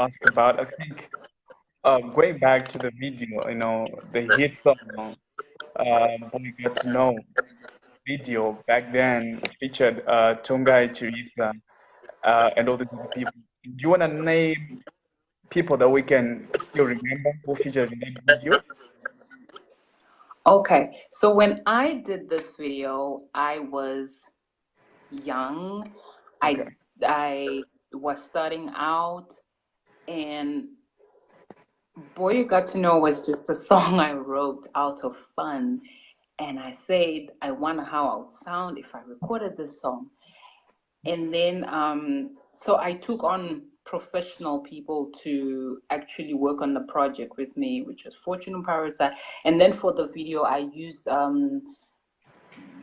ask about. I think going back to the video, the hit song, Boy Got to Know video back then featured Tongai Chirisa and all the other people. Do you want to name people that we can still remember who featured in that video? Okay, so when I did this video, I was young. I Okay. I was starting out, and Boy You Got to Know was just a song I wrote out of fun. And I said, I wonder how I would sound if I recorded this song. And then, so I took on professional people to actually work on the project with me, which was Fortune and Pirates. And then for the video, I used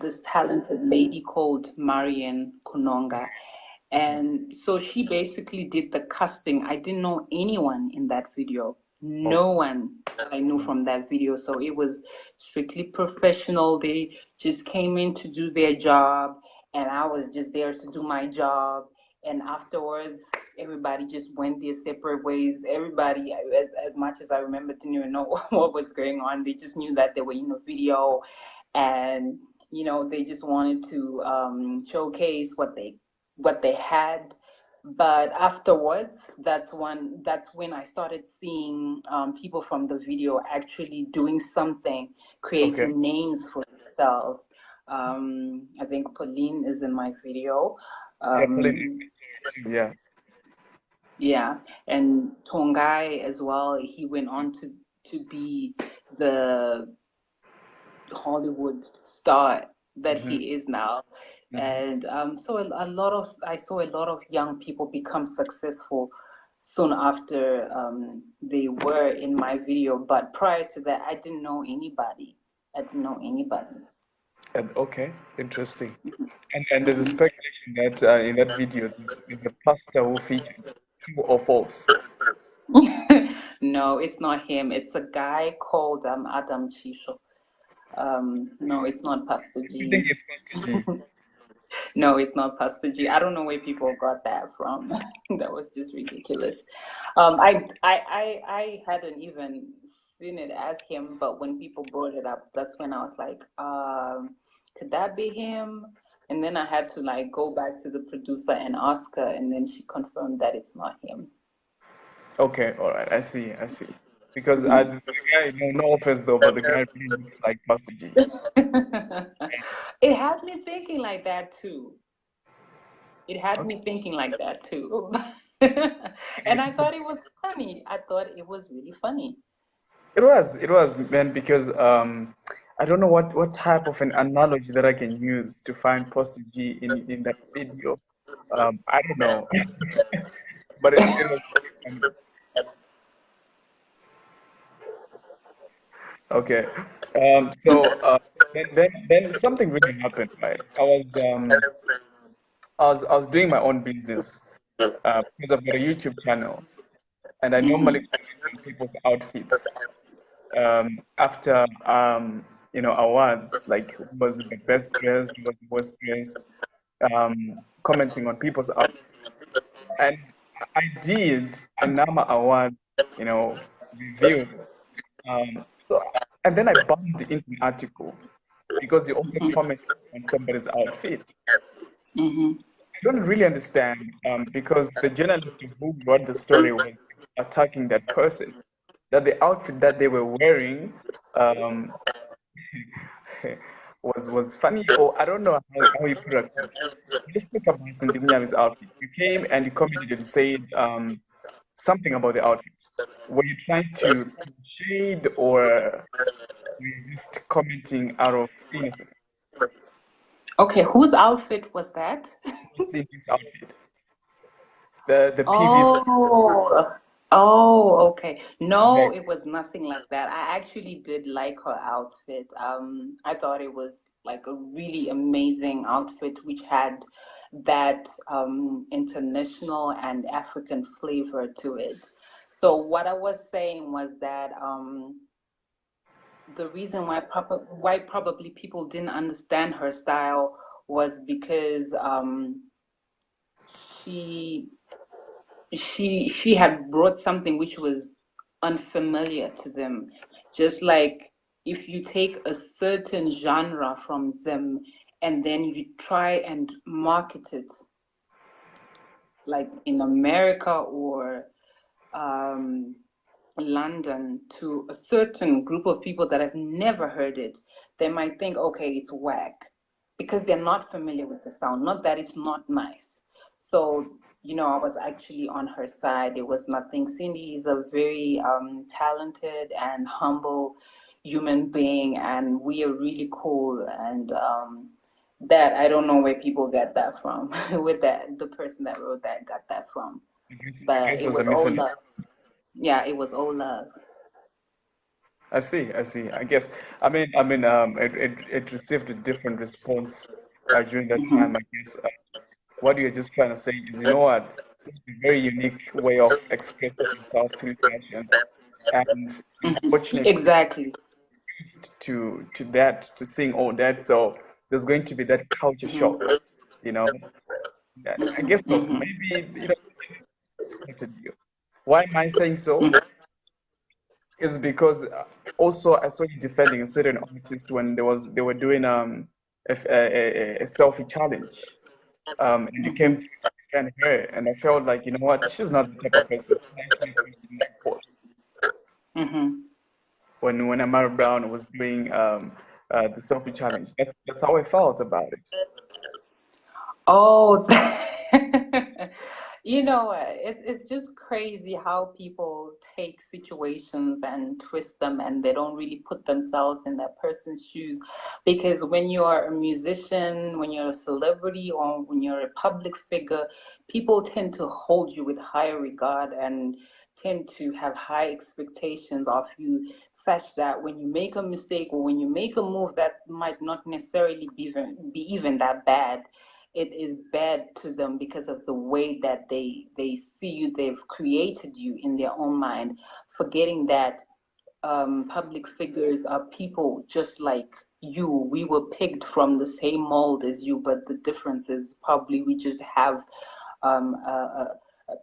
this talented lady called Marian Kunonga. And so she basically did the casting. I didn't know anyone in that video. Oh, No one I knew from that video. So it was strictly professional. They just came in to do their job, and I was just there to do my job. And afterwards, everybody just went their separate ways. Everybody, as much as I remember, didn't even know what was going on. They just knew that they were in a video, and they just wanted to showcase what they had. But afterwards, that's when I started seeing people from the video actually doing something, okay. creating names for themselves. I think Pauline is in my video. Yeah, Pauline, um, yeah. yeah, and Tongai as well. He went on to be the Hollywood star that Mm-hmm. he is now. Mm-hmm. And so I saw a lot of young people become successful soon after they were in my video. But prior to that, I didn't know anybody. I didn't know anybody. And okay, interesting. And there's a speculation that in that video, there's a pastor who featured. True or false? No, it's not him. It's a guy called Adam Chisho. No, it's not Pastor You think G. it's Pastor G? No, it's not Pastor G. I don't know where people got that from. That was just ridiculous. I hadn't even seen it as him, but when people brought it up, that's when I was like, could that be him? And then I had to like go back to the producer and ask her, and then she confirmed that it's not him. Okay, all right, I see, I see. Because the guy, no offense though, but the guy really looks like Pastor G. It had me thinking like that too. It had me thinking like that too. And I Okay. thought it was funny. I thought it was really funny. It was, man, because I don't know what type of an analogy that I can use to find Pastor G in that video. I don't know, but it was really funny. Okay. So then something really happened, right? I was doing my own business because I've got a YouTube channel, and I normally Hmm. comment on people's outfits after awards, like who was the best dressed, who was the worst dressed, commenting on people's outfits. And I did a NAMA award, you know, review. So and then I bumped into an article because you also commented on somebody's outfit. Hmm. I don't really understand because the journalist who wrote the story was attacking that person, that the outfit that they were wearing um, was funny, or I don't know how you put it across. Let's talk about Sintignami's outfit. You came and you commented and said something about the outfit. Were you trying to shade, or were you just commenting out of innocence? Okay, whose outfit was that? See his outfit. The previous. Oh, oh, okay. No, Correct. it was nothing like that. I actually did like her outfit. I thought it was like a really amazing outfit, which had that international and African flavor to it. So what I was saying was that the reason why probably people didn't understand her style was because she she had brought something which was unfamiliar to them. Just like if you take a certain genre from them and then you try and market it like in America or um, London to a certain group of people that have never heard it, they might think, okay, it's whack because they're not familiar with the sound. Not that it's not nice. So, I was actually on her side. It was nothing. Cindy is a very talented and humble human being, and we are really cool. And that I don't know where people get that from, with that the person that wrote that got that from. I But guess it it was a was all misunderstanding. love. Yeah, it was all love. I see, I see. I guess, it received a different response during that time. I guess what you're just trying to say is, you know what, it's a very unique way of expressing yourself through fashion, and unfortunately, Exactly. used to that, to seeing all that. So there's going to be that culture shock, you know. I guess so. Maybe expected you. Why am I saying so? Is because also I saw you defending a certain artist when they were doing a selfie challenge, and you came to defend her, and I felt like, you know what, she's not the type of person to actually face in that court. Hmm. When Amara Brown was doing the selfie challenge, that's how I felt about it. Oh, what? It's just crazy how people take situations and twist them, and they don't really put themselves in that person's shoes. Because when you are a musician, when you're a celebrity, or when you're a public figure, people tend to hold you with higher regard and tend to have high expectations of you, such that when you make a mistake or when you make a move that might not necessarily be even that bad, it is bad to them because of the way that they see you. They've created you in their own mind, forgetting that public figures are people just like you. We were picked from the same mold as you, but the difference is probably we just have um, uh, uh,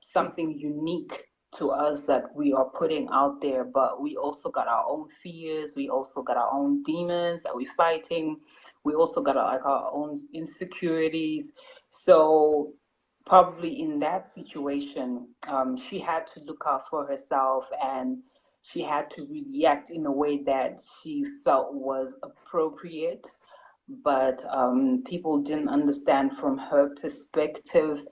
something unique to us that we are putting out there. But we also got our own fears. We also got our own demons that we're fighting. We also got our own insecurities. So probably in that situation, she had to look out for herself, and she had to react in a way that she felt was appropriate. But people didn't understand from her perspective.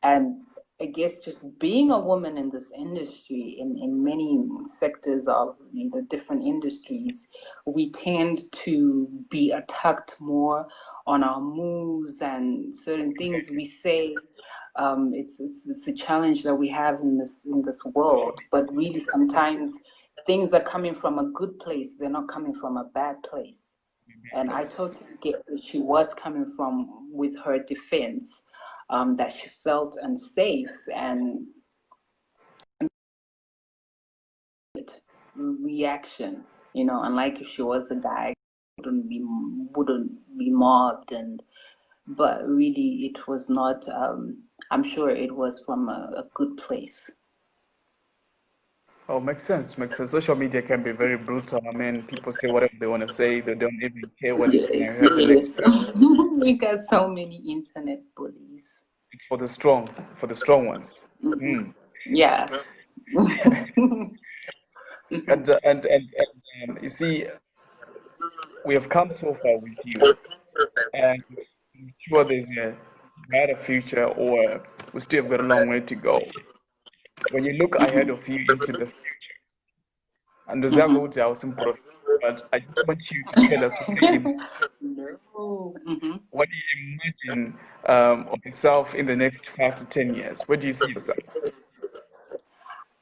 And I guess just being a woman in this industry, in many sectors of different industries, we tend to be attacked more on our moves and certain things Exactly. we say. It's a challenge that we have in this world. But really, sometimes things are coming from a good place. They're not coming from a bad place. And I Place. totally get where she was coming from with her defense, that she felt unsafe and reaction. Unlike if she was a guy, wouldn't be mobbed, but really it was not. I'm sure it was from a good place. Oh, makes sense, makes sense. Social media can be very brutal. I mean, people say whatever they want to say. They don't even care what's going to Yes, hurt the next yes. person. We got so many internet bullies. It's for the strong ones. Hmm. Yeah. And you see, we have come so far with you, and I'm sure there's a brighter future, or we still have got a long way to go. When you look ahead of you into the future, and those are Mhm. good, but I just want you to tell us No. Mhm. what do you imagine of yourself in the next 5 to 10 years? Where do you see yourself?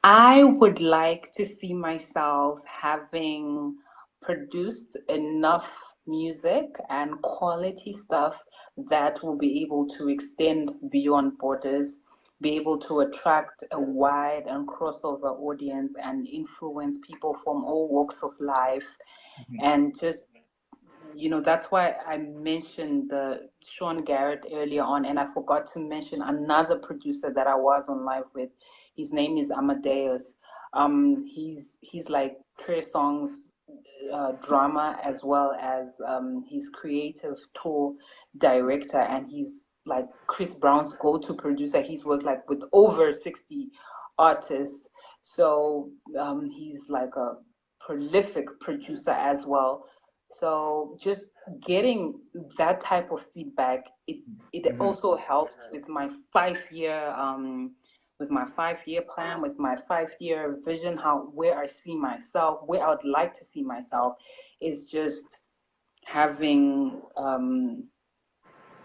I would like to see myself having produced enough music and quality stuff that will be able to extend beyond borders, be able to attract a wide and crossover audience and influence people from all walks of life, Mhm. and just you know, that's why I mentioned the Sean Garrett earlier on, and I forgot to mention another producer that I was on live with. His name is Amadeus. He's like Trey Songz drama, as well as he's creative tour director, and he's like Chris Brown's go-to producer. He's worked like with over 60 artists, so he's like a prolific producer as well. So just getting that type of feedback, it Mm-hmm. also helps with my 5 year plan, with my 5 year vision, how where I see myself, where I would like to see myself, is just having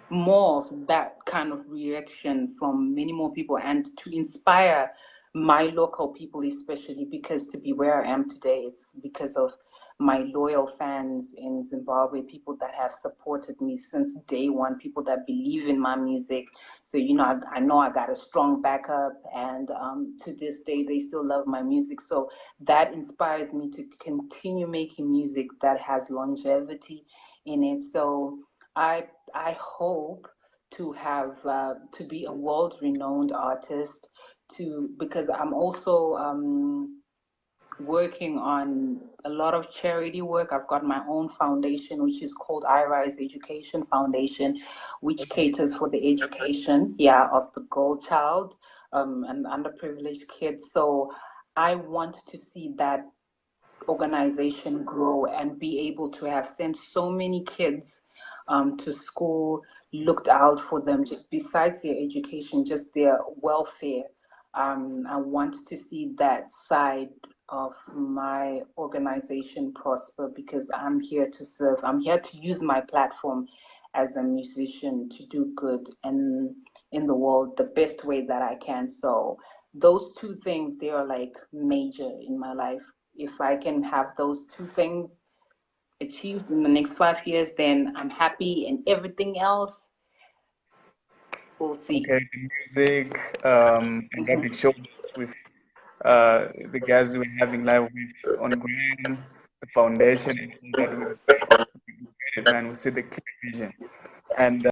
more of that kind of reaction from many more people, and to inspire my local people, especially because to be where I am today, it's because of my loyal fans in Zimbabwe, people that have supported me since day one, people that believe in my music. So, you know, I know I got a strong backup, and to this day, they still love my music. So that inspires me to continue making music that has longevity in it. So I hope to have to be a world-renowned artist, to because I'm also working on a lot of charity work. I've got my own foundation, which is called I Rise Education Foundation, which Okay. caters for the education, yeah, of the girl child and underprivileged kids. So I want to see that organization grow and be able to have sent so many kids to school, looked out for them, just besides their education, just their welfare. I want to see that side of my organization prosper, because I'm here to serve. I'm here to use my platform as a musician to do good and in the world the best way that I can. So those two things, they are like major in my life. If I can have those two things achieved in the next 5 years, then I'm happy, and everything else we'll see. Okay, the music, and rubbing Mhm. shoulders with the guys we're having live with on Gram, the foundation, and all that we've created, man. We see the clear vision. And